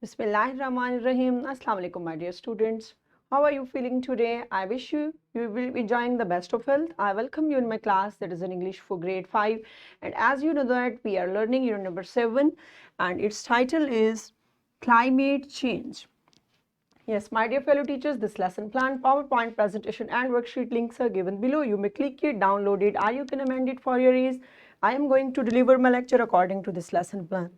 Bismillahirrahmanirrahim. Assalamu alaikum, my dear students. How are you feeling today? I wish you will be enjoying the best of health. I welcome you in my class that is in English for grade 5. And as you know that we are learning unit number 7 and its title is Climate Change. Yes, my dear fellow teachers, this lesson plan, PowerPoint presentation and worksheet links are given below. You may click it, download it, or you can amend it for your ease. I am going to deliver my lecture according to this lesson plan.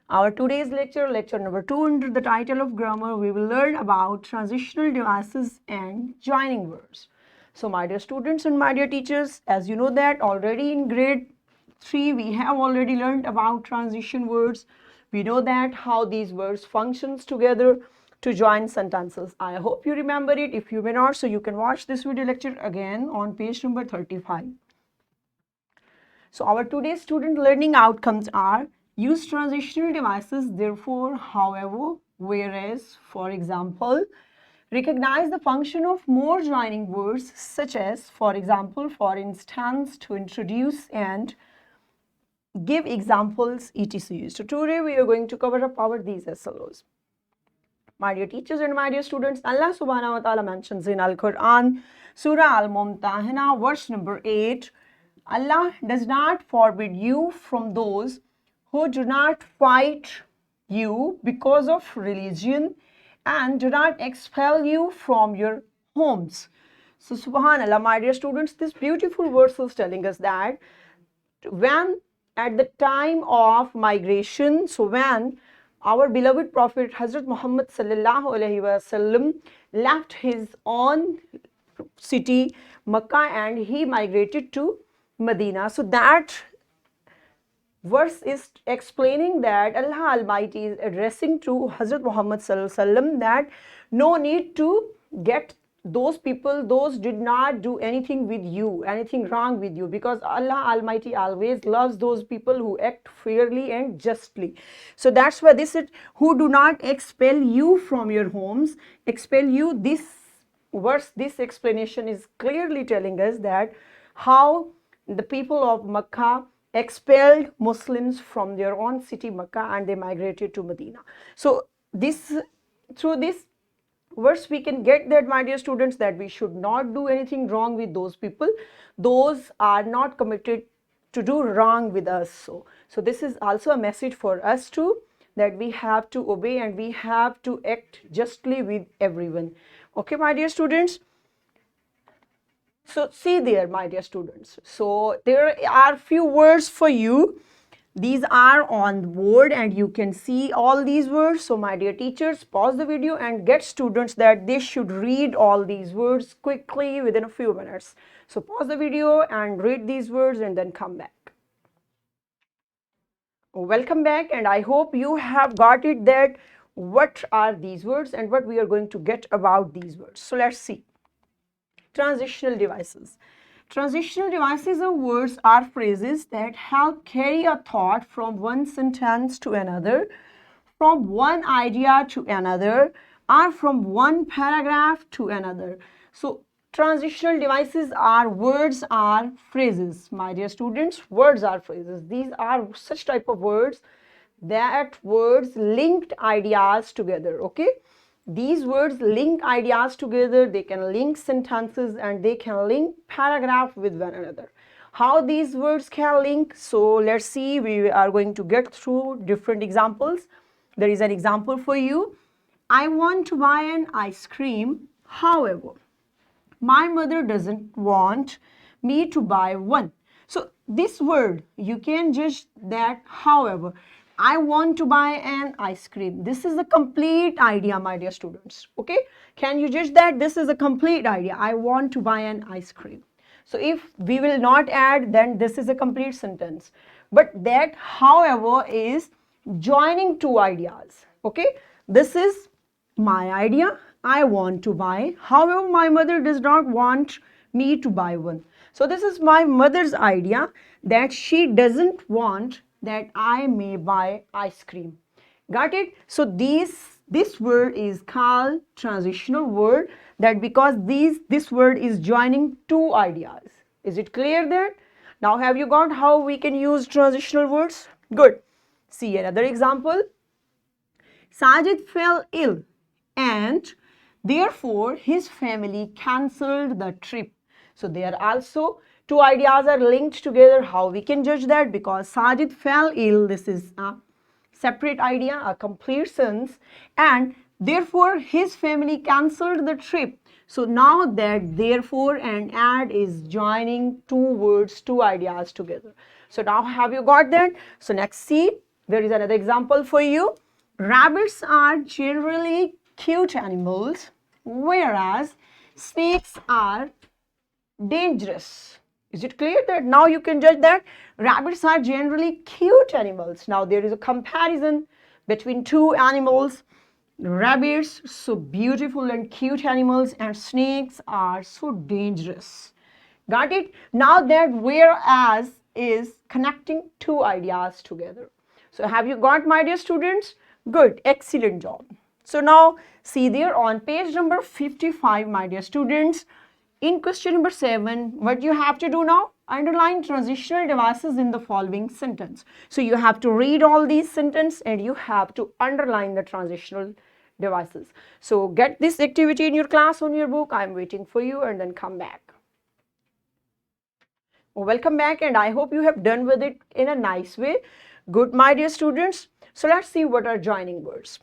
Our today's lecture, lecture number 2, under the title of grammar, we will learn about transitional devices and joining words. So my dear students and my dear teachers, as you know that already in grade 3, we have already learned about transition words. We know that how these words functions together to join sentences. I hope you remember it. If you may not, so you can watch this video lecture again on page number 35. So our today's student learning outcomes are use transitional devices, therefore, however, whereas, for example, recognize the function of more joining words such as, for example, for instance, to introduce and give examples, etc. So today we are going to cover up these SLOs. My dear teachers and my dear students, Allah subhanahu wa ta'ala mentions in Al-Quran, Surah Al-Mumtahina, verse number 8, Allah does not forbid you from those who do not fight you because of religion and do not expel you from your homes. So subhanallah, my dear students, this beautiful verse is telling us that when at the time of migration, so when our beloved Prophet Hazrat Muhammad sallallahu alaihi wasallam left his own city Makkah and he migrated to Medina. So that verse is explaining that Allah Almighty is addressing to Hazrat Muhammad sallallahu alaihi wasallam that no need to get those people, those did not do anything with you, anything wrong with you, because Allah Almighty always loves those people who act fairly and justly. So that's why this is who do not expel you from your homes, expel you. This verse, this explanation is clearly telling us that how the people of Makkah expelled Muslims from their own city Makkah and they migrated to Medina. So this, through this verse we can get that, my dear students, that we should not do anything wrong with those people. Those are not committed to do wrong with us. So this is also a message for us too, that we have to obey and we have to act justly with everyone. Okay, my dear students. So see there, my dear students. So there are few words for you. These are on the board and you can see all these words. So my dear teachers, pause the video and get students that they should read all these words quickly within a few minutes. So pause the video and read these words and then come back. Welcome back, and I hope you have got it that what are these words and what we are going to get about these words. So let's see. Transitional devices. Transitional devices are words or phrases that help carry a thought from one sentence to another, from one idea to another, or from one paragraph to another. So transitional devices are words or phrases. My dear students, words are phrases. These are such type of words that words linked ideas together, okay? These words link ideas together, they can link sentences and they can link paragraph with one another. How these words can link? So let's see, we are going to get through different examples. There is an example for you. I want to buy an ice cream, however, my mother doesn't want me to buy one. So this word, you can judge that, however, I want to buy an ice cream. This is a complete idea, my dear students. Okay, can you judge that? This is a complete idea. I want to buy an ice cream. So if we will not add, then this is a complete sentence. But that, however, is joining two ideas. Okay, this is my idea. I want to buy. However, my mother does not want me to buy one. So this is my mother's idea that she doesn't want that I may buy ice cream. Got it? So this word is called transitional word, that because this word is joining two ideas. Is it clear there? Now have you got how we can use transitional words? Good. See another example. Sajid fell ill and therefore his family cancelled the trip. So there also two ideas are linked together. How we can judge that? Because Sajid fell ill, this is a separate idea, a complete sentence, and therefore his family cancelled the trip. So now that therefore and add is joining two words, two ideas together. So now have you got that? So next see, there is another example for you. Rabbits are generally cute animals, whereas snakes are dangerous. Is it clear that now you can judge that rabbits are generally cute animals? Now there is a comparison between two animals. Rabbits, so beautiful and cute animals, and snakes are so dangerous. Got it? Now that whereas is connecting two ideas together. So have you got, my dear students? Good, excellent job. So now see there on page number 55, my dear students, in question number 7, what you have to do now? Underline transitional devices in the following sentence. So you have to read all these sentences and you have to underline the transitional devices. So get this activity in your class on your book. I'm waiting for you, and then come back. Welcome back, and I hope you have done with it in a nice way. Good, my dear students. So let's see what are joining words.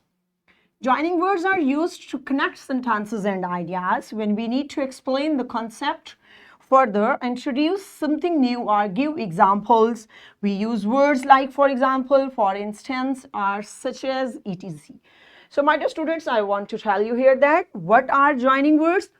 Joining words are used to connect sentences and ideas when we need to explain the concept further, introduce something new, or give examples. We use words like, for example, for instance, or such as etc. So my dear students, I want to tell you here that what are joining words?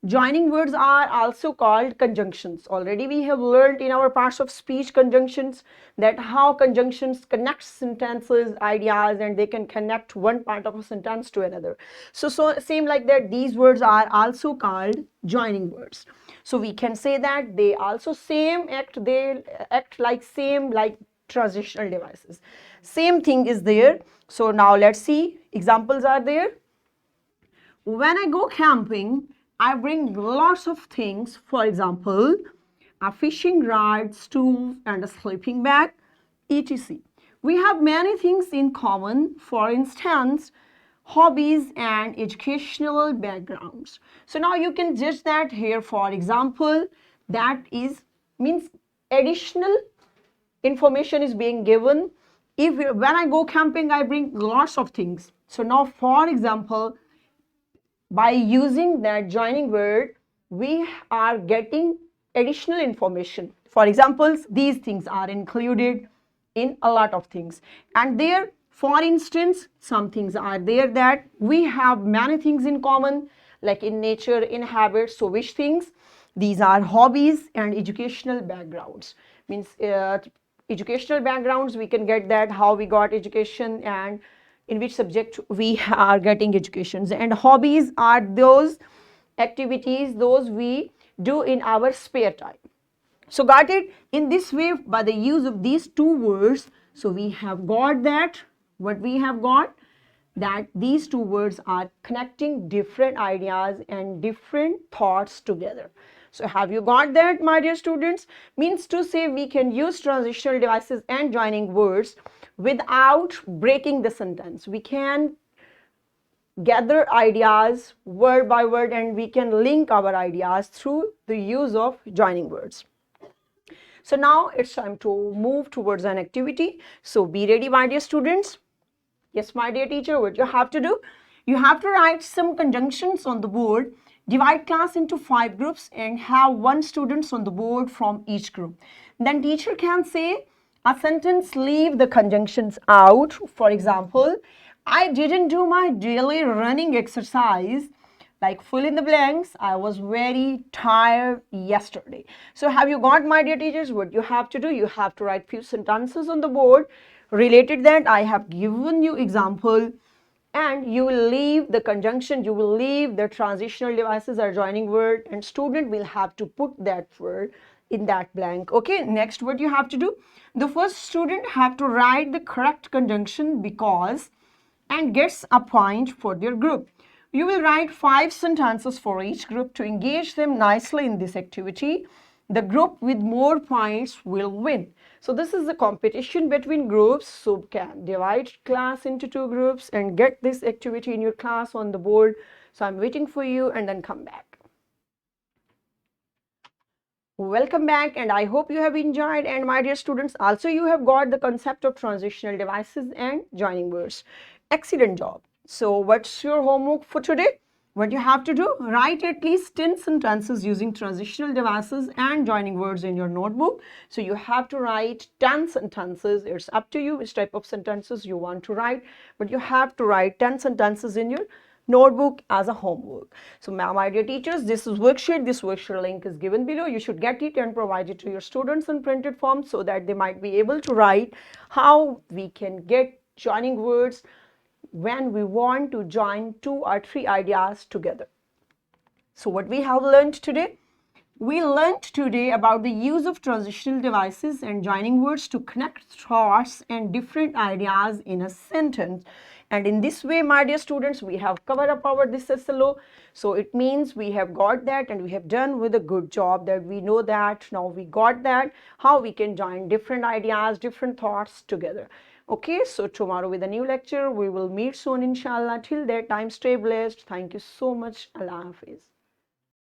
Joining words are also called conjunctions. Already we have learned in our parts of speech conjunctions that how conjunctions connect sentences, ideas, and they can connect one part of a sentence to another. So same like that, these words are also called joining words. So we can say that they also they act like same like transitional devices. Same thing is there. So now let's see, examples are there. When I go camping, I bring lots of things. For example, a fishing rod, stool, and a sleeping bag, etc. We have many things in common. For instance, hobbies and educational backgrounds. So now you can judge that here. For example, that is means additional information is being given. When I go camping, I bring lots of things. So now, for example, by using that joining word, we are getting additional information. For example, these things are included in a lot of things. And there, for instance, some things are there that we have many things in common, like in nature, in habits. So which things? These are hobbies and educational backgrounds. Means educational backgrounds, we can get that how we got education and in which subject we are getting educations. And hobbies are those activities, those we do in our spare time. So got it? In this way, by the use of these two words, so we have got that, what we have got, that these two words are connecting different ideas and different thoughts together. So have you got that, my dear students? Means to say we can use transitional devices and joining words without breaking the sentence. We can gather ideas word by word and we can link our ideas through the use of joining words. So now it's time to move towards an activity. So be ready, my dear students. Yes, my dear teacher, what you have to do? You have to write some conjunctions on the board, divide class into 5 groups and have 1 student on the board from each group. Then teacher can say a sentence, leave the conjunctions out. For example, I didn't do my daily running exercise. Like fill in the blanks, I was very tired yesterday. So have you got, my dear teachers, what you have to do? You have to write few sentences on the board related that. I have given you example and you will leave the conjunction, you will leave the transitional devices or joining word and student will have to put that word in that blank. Okay, next what you have to do? The first student have to write the correct conjunction because and gets a point for their group. You will write 5 sentences for each group to engage them nicely in this activity. The group with more points will win. So this is the competition between groups. So can divide class into two groups and get this activity in your class on the board. So I'm waiting for you, and then come back. Welcome back, and I hope you have enjoyed. And my dear students, also you have got the concept of transitional devices and joining words. Excellent job. So what's your homework for today? What you have to do? Write at least 10 sentences using transitional devices and joining words in your notebook. So you have to write 10 sentences. It's up to you which type of sentences you want to write, but you have to write 10 sentences in your notebook as a homework. So my dear teachers, this is worksheet. This worksheet link is given below. You should get it and provide it to your students in printed form so that they might be able to write how we can get joining words when we want to join 2 or 3 ideas together. So what we have learned today? We learned today about the use of transitional devices and joining words to connect thoughts and different ideas in a sentence. And in this way, my dear students, we have covered up our this SLO. So it means we have got that, and we have done with a good job, that we know that now we got that, how we can join different ideas, different thoughts together. Okay, so tomorrow with a new lecture, we will meet soon, inshallah. Till that time, stay blessed. Thank you so much. Allah Hafiz.